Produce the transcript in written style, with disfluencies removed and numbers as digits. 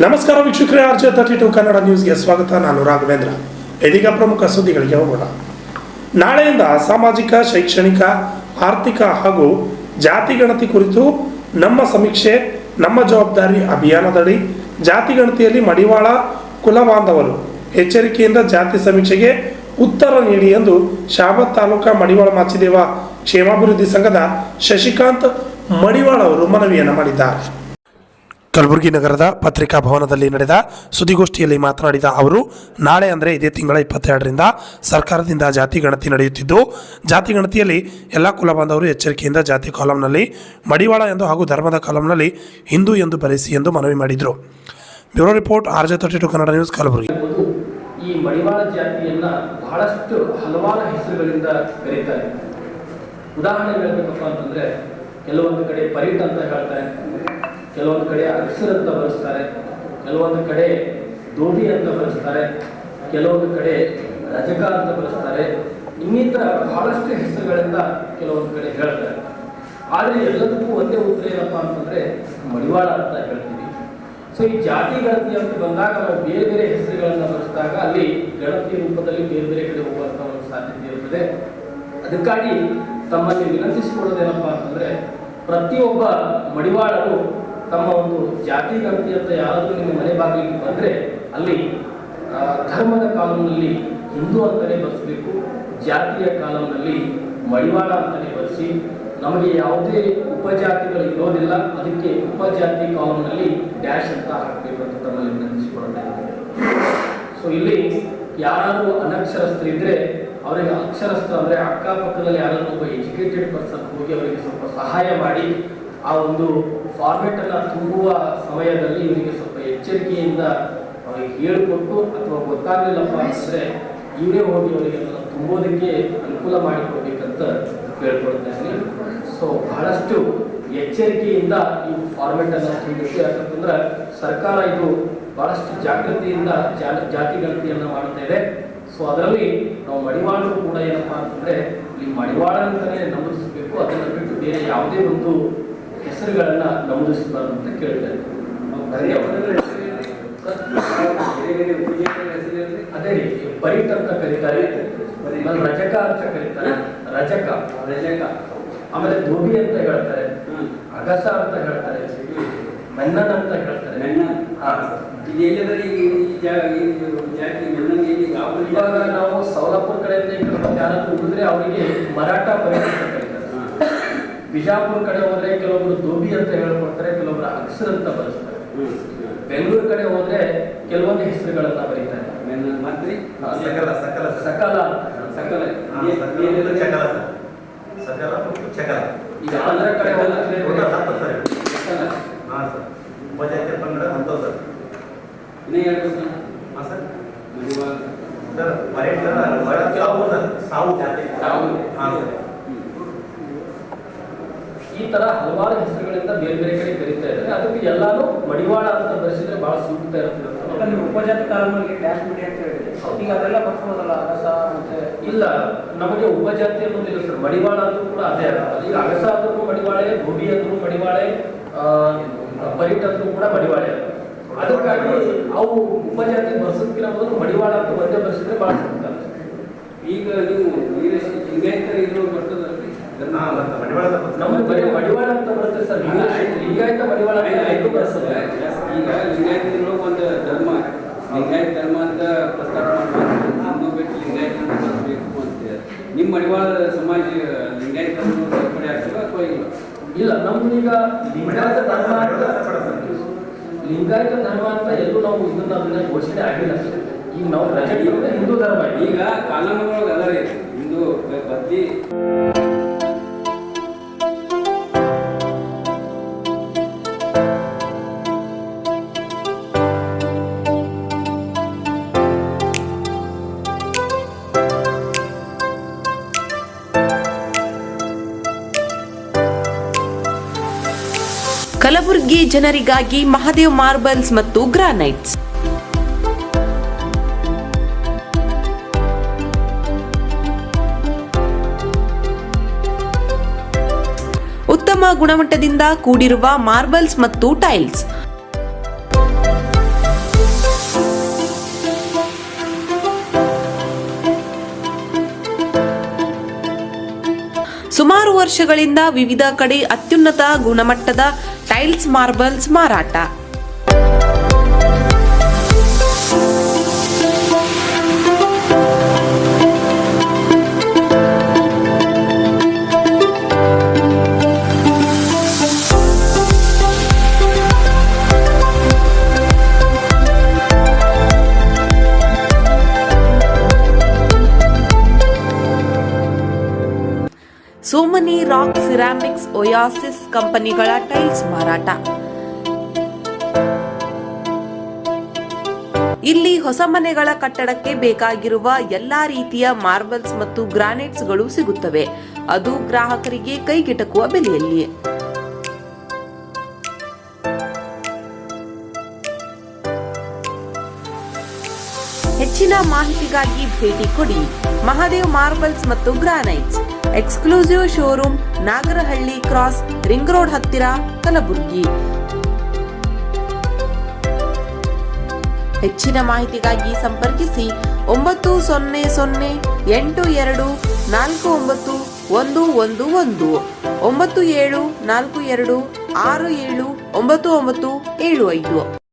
ನಮಸ್ಕಾರ ವೀಕ್ಷಕರೇ, RJ32 ಕನ್ನಡ ನ್ಯೂಸ್ಗೆ ಸ್ವಾಗತ. ನಾನು ರಾಘವೇಂದ್ರ. ಇದೀಗ ಪ್ರಮುಖ ಸುದ್ದಿಗಳಿಗೆ ಹೋಗೋಣ. ನಾಳೆಯಿಂದ ಸಾಮಾಜಿಕ, ಶೈಕ್ಷಣಿಕ, ಆರ್ಥಿಕ ಹಾಗೂ ಜಾತಿ ಗಣತಿ ಕುರಿತು ನಮ್ಮ ಸಮೀಕ್ಷೆ ನಮ್ಮ ಜವಾಬ್ದಾರಿ ಅಭಿಯಾನದಡಿ ಜಾತಿ ಗಣತಿಯಲ್ಲಿ ಮಡಿವಾಳ ಕುಲ ಬಾಂಧವರು ಎಚ್ಚರಿಕೆಯಿಂದ ಜಾತಿ ಸಮೀಕ್ಷೆಗೆ ಉತ್ತರ ನೀಡಿ ಎಂದು ಶಾಬತ್ ತಾಲೂಕಾ ಮಡಿವಾಳ ಮಾಚಿದೇವ ಕ್ಷೇಮಾಭಿವೃದ್ಧಿ ಸಂಘದ ಶಶಿಕಾಂತ್ ಮಡಿವಾಳ ಅವರು ಮನವಿಯನ್ನು ಮಾಡಿದ್ದಾರೆ. ಕಲಬುರಗಿ ನಗರದ ಪತ್ರಿಕಾ ಭವನದಲ್ಲಿ ನಡೆದ ಸುದ್ದಿಗೋಷ್ಠಿಯಲ್ಲಿ ಮಾತನಾಡಿದ ಅವರು, ನಾಳೆ ಅಂದರೆ ಇದೇ ತಿಂಗಳ 22ರಿಂದ ಸರ್ಕಾರದಿಂದ ಜಾತಿ ಗಣತಿ ನಡೆಯುತ್ತಿದ್ದು, ಜಾತಿ ಗಣತಿಯಲ್ಲಿ ಎಲ್ಲ ಕುಲ ಬಾಂಧವರು ಎಚ್ಚರಿಕೆಯಿಂದ ಜಾತಿ ಕಾಲಂನಲ್ಲಿ ಮಡಿವಾಳ ಎಂದು ಹಾಗೂ ಧರ್ಮದ ಕಾಲಂನಲ್ಲಿ ಹಿಂದೂ ಎಂದು ಬರೆಸಿ ಎಂದು ಮನವಿ ಮಾಡಿದರು. Bureau report, RJ32 Kannada news, Kalaburagi. ಈ ಮಡಿವಾಳ ಜಾತಿಯನ್ನ ಬಹಳಷ್ಟು ಹಲವಾರು ಹೆಸರುಗಳಿಂದ ಕರೀತಾರೆ. ಉದಾಹರಣೆ ಹೇಳಬೇಕಪ್ಪ ಅಂತಂದ್ರೆ, ಕೆಲವೊಂದು ಕಡೆ ಪರಿಟ್ ಅಂತ ಹೇಳ್ತಾರೆ, ಕೆಲವೊಂದು ಕಡೆ ಅಕ್ಷರ ಅಂತ ಬರೆಸ್ತಾರೆ, ಕೆಲವೊಂದು ಕಡೆ ದೋಬಿ ಅಂತ ಬರೆಸ್ತಾರೆ, ಕೆಲವೊಂದು ಕಡೆ ರಜಕ ಅಂತ ಬರೆಸ್ತಾರೆ. ಇನ್ನಿತರ ಬಹಳಷ್ಟು ಹೆಸರುಗಳಿಂದ ಕೆಲವೊಂದು ಕಡೆ ಹೇಳ್ತಾರೆ. ಆದರೆ ಎಲ್ಲದಕ್ಕೂ ಒಂದೇ ಉತ್ತರ ಏನಪ್ಪಾ ಅಂತಂದ್ರೆ ಮಡಿವಾಳ ಅಂತ ಹೇಳ್ತೀವಿ. ಸೊ ಈ ಜಾತಿ ಗಣತಿ ಅಂತ ಬಂದಾಗ ನಾವು ಬೇರೆ ಬೇರೆ ಹೆಸರುಗಳನ್ನ ಬರೆಸಿದಾಗ ಅಲ್ಲಿ ಗಣತಿ ರೂಪದಲ್ಲಿ ಬೇರೆ ಬೇರೆ ಕಡೆ ಹೋಗುವಂತ ಒಂದು ಸಾಧ್ಯತೆ ಇರುತ್ತದೆ. ಅದಕ್ಕಾಗಿ ತಮ್ಮಲ್ಲಿ ವಿನಂತಿಸಿಕೊಳ್ಳೋದೇನಪ್ಪಾ ಅಂತಂದ್ರೆ, ಪ್ರತಿಯೊಬ್ಬ ಮಡಿವಾಳರು ತಮ್ಮ ಒಂದು ಜಾತಿ ಗಣತಿ ಅಂತ ಯಾರಾದರೂ ನಿಮ್ಮ ಮನೆ ಬಾಗಿಲಿಗೆ ಬಂದರೆ ಅಲ್ಲಿ ಧರ್ಮದ ಕಾಲಂನಲ್ಲಿ ಹಿಂದೂ ಅಂತಲೇ ಬರೆಸಬೇಕು, ಜಾತಿಯ ಕಾಲಂನಲ್ಲಿ ಮಡಿವಾಳ ಅಂತಲೇ ಬರೆಸಿ. ನಮಗೆ ಯಾವುದೇ ಉಪಜಾತಿಗಳು ಇರೋದಿಲ್ಲ, ಅದಕ್ಕೆ ಉಪಜಾತಿ ಕಾಲಂನಲ್ಲಿ ಡ್ಯಾಶ್ ಅಂತ ಹಾಕಬೇಕು ಅಂತ ತಮ್ಮಲ್ಲಿ ವಿನಂತಿಸಿಕೊಳ್ಳುತ್ತೇವೆ. ಸೊ ಇಲ್ಲಿ ಯಾರಾದರೂ ಅನಕ್ಷರಸ್ಥರಿದ್ರೆ ಅವರಿಗೆ ಅಕ್ಷರಸ್ಥ ಅಂದರೆ ಅಕ್ಕಪಕ್ಕದಲ್ಲಿ ಯಾರಾದರೂ ಒಬ್ಬ ಎಜುಕೇಟೆಡ್ ಪರ್ಸನ್ ಹೋಗಿ ಅವರಿಗೆ ಸ್ವಲ್ಪ ಸಹಾಯ ಮಾಡಿ ಆ ಒಂದು ಫಾರ್ಮೆಟ್ ಅನ್ನ ತುಂಬುವ ಸಮಯದಲ್ಲಿ ಇವರಿಗೆ ಸ್ವಲ್ಪ ಎಚ್ಚರಿಕೆಯಿಂದ ಅವರಿಗೆ ಹೇಳಿಕೊಟ್ಟು, ಅಥವಾ ಗೊತ್ತಾಗಲಿಲ್ಲಪ್ಪ ಅಂತಂದ್ರೆ ಇವರೇ ಹೋಗಿ ಅವರಿಗೆ ತುಂಬೋದಕ್ಕೆ ಅನುಕೂಲ ಮಾಡಿಕೊಡ್ಬೇಕಂತ ಕೇಳ್ಕೊಳ್ತಾ ಇದ್ದೀನಿ. ಸೊ ಬಹಳಷ್ಟು ಎಚ್ಚರಿಕೆಯಿಂದ ಈ ಫಾರ್ಮೆಟ್ ಅನ್ನ ತುಂಬಬೇಕು. ಯಾಕಂತಂದ್ರೆ ಸರ್ಕಾರ ಇದು ಬಹಳಷ್ಟು ಜಾಗೃತಿಯಿಂದ ಜಾತಿ ಗಣತಿಯನ್ನ ಮಾಡ್ತಾ ಇದೆ. ಸೊ ಅದರಲ್ಲಿ ನಾವು ಮಡಿವಾಳರು ಕೂಡ ಏನಪ್ಪಾ ಅಂತಂದ್ರೆ ಈ ಮಡಿವಾಳ ಅಂತಾನೆ ನಮೂದಿಸಬೇಕು, ಅದನ್ನು ಬಿಟ್ಟು ಬೇರೆ ಯಾವುದೇ ಒಂದು ಹೆಸರುಗಳನ್ನ ನಮೂದಿಸಬಾರ್ದು ಅಂತ ಕೇಳ್ತಾರೆ. ಅದೇ ರೀತಿ ಪರಿಟ್ ಅಂತ ಕರೀತಾರೆ, ರಜಕ ಅಂತ ಕರೀತಾರೆ, ರಜಕ. ಆಮೇಲೆ ಧೋಬಿ ಅಂತ ಹೇಳ್ತಾರೆ, ಅಗಸ ಅಂತ ಹೇಳ್ತಾರೆ, ಮೆನ್ನನ್ ಅಂತ ಹೇಳ್ತಾರೆ. ಇವಾಗ ನಾವು ಸೌಲಾಪುರ ಕಡೆಯಿಂದ ಯಾರಾದ್ರೂ ಉಳಿದ್ರೆ ಅವರಿಗೆ ಮರಾಠ ಪರಿಟ್ ಅಂತ ಕರೀತಾರೆ. ಬಿಜಾಪುರ ಕಡೆ ಹೋದ್ರೆ ಕೆಲವೊಬ್ರು ಧೋಬಿ ಅಂತ ಹೇಳ್ಕೊಡ್ತಾರೆ, ಕೆಲವೊಬ್ರು ಅಕ್ಷರ ಅಂತ ಬರೆಸ್ತಾರೆ. ಬೆಂಗಳೂರು ಕಡೆ ಹೋದ್ರೆ ಕೆಲವೊಂದು ಹೆಸರುಗಳನ್ನ ಬರೀತಾರೆ. ಈಗ ಆಂಧ್ರ ಕಡೆ ಈ ತರ ಹಲವಾರು ಹೆಸರುಗಳಿಂದ ಬೇರೆ ಬೇರೆ ಕಡೆ ಕರೀತಾ ಇದ್ದಾರೆ. ಅದಕ್ಕೆ ಎಲ್ಲಾನು ಮಡಿವಾಳ ಅಂತ ಬರೆಸಿದ್ರೆ ಬಹಳ ಸೂಕ್ತ ಇರ್ತದೆ. ಉಪಜಾತಿ ಕಾಲದಲ್ಲಿ ಡ್ಯಾಶ್ ಮಡಿ ಅಂತ ಹೇಳಿದ್ರೆ ಈಗ ಅದೆಲ್ಲ ಬರ್ಸ್ಬೋದಲ್ಲ, ಅಗಸ ಮತ್ತೆ ಇಲ್ಲ, ನಮಗೆ ಉಪಜಾತಿ ಅನ್ನೋದಿಲ್ಲ ಸರ್. ಮಡಿವಾಳ ಅಂದ್ರೂ ಕೂಡ ಅದೇ ಅರ್ಥ. ಈಗ ಅಗಸ ಅಂದ್ರೂ ಮಡಿವಾಳೆ, ಧೋಬಿ ಅಂದ್ರೂ ಮಡಿವಾಳೆ, ಪರಿಟ್ ಅಂದ್ರೂ ಕೂಡ ಮಡಿವಾಳೆ. ಅದಕ್ಕಾಗಿ ಅವು ಉಪಜಾತಿ ಬರ್ಸೋದಕ್ಕಿಂತ ಮೊದಲು ಮಡಿವಾಳ ಅಂತ ಒಂದೇ ಬರ್ಸಿದ್ರೆ ಬಹಳ ಸೂಕ್ತ. ಈಗ ನೀವು ಲಿಂಗಾಯತರ ಇದು ಬರ್ತದಲ್ರಿ, ನಮ್ಗೆ ಬರೀ ಮಡಿವಾಳ ಅಂತ ಬರುತ್ತೆ ಸರ್. ಲಿಂಗಾಯತ ಮಡಿವಾಳ ಬರ್ತದೆ. ಈಗ ಲಿಂಗಾಯತರು ಒಂದು ಧರ್ಮ, ಲಿಂಗಾಯತ ಧರ್ಮ ಅಂತ ಪ್ರಸ್ತಾಪ ಮಾಡ್ಬೇಕು, ಬಿಟ್ಟು ಲಿಂಗಾಯತ ಅಂತ ಬರಬೇಕು ಅಂತ. ನಿಮ್ಮ ಮಡಿವಾಳ ಸಮಾಜ ಲಿಂಗಾಯತ ಸೇರ್ಪಡೆ ಆಗ್ತದೆ ಅಥವಾ ಇಲ್ಲ? ಇಲ್ಲ, ನಮ್ದೀಗ ಲಿಂಗಾಯತ ಧರ್ಮ ಅಂತ ಎಲ್ಲೂ ನಾವು ಇದನ್ನ ಘೋಷಣೆ ಆಗಿಲ್ಲ. ಈಗ ನಾವು ರಜೆ ಹಿಂದೂ ಧರ್ಮ, ಈಗ ಕಾನೂನುಗಳು ಅದರ ಹಿಂದೂ ಬದ್ಲಿ. ಕಲಬುರಗಿ ಜನರಿಗಾಗಿ ಮಹಾದೇವ್ ಮಾರ್ಬಲ್ಸ್ ಮತ್ತು ಗ್ರಾನೈಟ್ಸ್. ಉತ್ತಮ ಗುಣಮಟ್ಟದಿಂದ ಕೂಡಿರುವ ಮಾರ್ಬಲ್ಸ್ ಮತ್ತು ಟೈಲ್ಸ್. ಸುಮಾರು ವರ್ಷಗಳಿಂದ ವಿವಿಧ ಕಡೆ ಅತ್ಯುನ್ನತ ಗುಣಮಟ್ಟದ ಟೈಲ್ಸ್ ಮಾರ್ಬಲ್ಸ್ ಮಾರಾಟ. ಸೋಮನಿ ರಾಕ್ ಸಿರಾಮಿಕ್ಸ್ ಒಯಾಸಿಸ್ ಕಂಪನಿಗಳ ಟೈಲ್ಸ್ ಮಾರಾಟ. ಇಲ್ಲಿ ಹೊಸ ಮನೆಗಳ ಕಟ್ಟಡಕ್ಕೆ ಬೇಕಾಗಿರುವ ಎಲ್ಲಾ ರೀತಿಯ ಮಾರ್ಬಲ್ಸ್ ಮತ್ತು ಗ್ರಾನೈಟ್ಸ್ಗಳು ಸಿಗುತ್ತವೆ, ಅದು ಗ್ರಾಹಕರಿಗೆ ಕೈಗೆಟಕುವ ಬೆಲೆಯಲ್ಲಿ. ಹೆಚ್ಚಿನ ಮಾಹಿತಿಗಾಗಿ ಭೇಟಿ ಕೊಡಿ. ಮಹಾದೇವ್ ಮಾರ್ಬಲ್ಸ್ ಮತ್ತು granites, exclusive showroom, Nagarahalli cross, ring road ಹತ್ತಿರ, ಕಲಬುರಗಿ. ಹೆಚ್ಚಿನ ಮಾಹಿತಿಗಾಗಿ ಸಂಪರ್ಕಿಸಿ 9008249111 9742679975.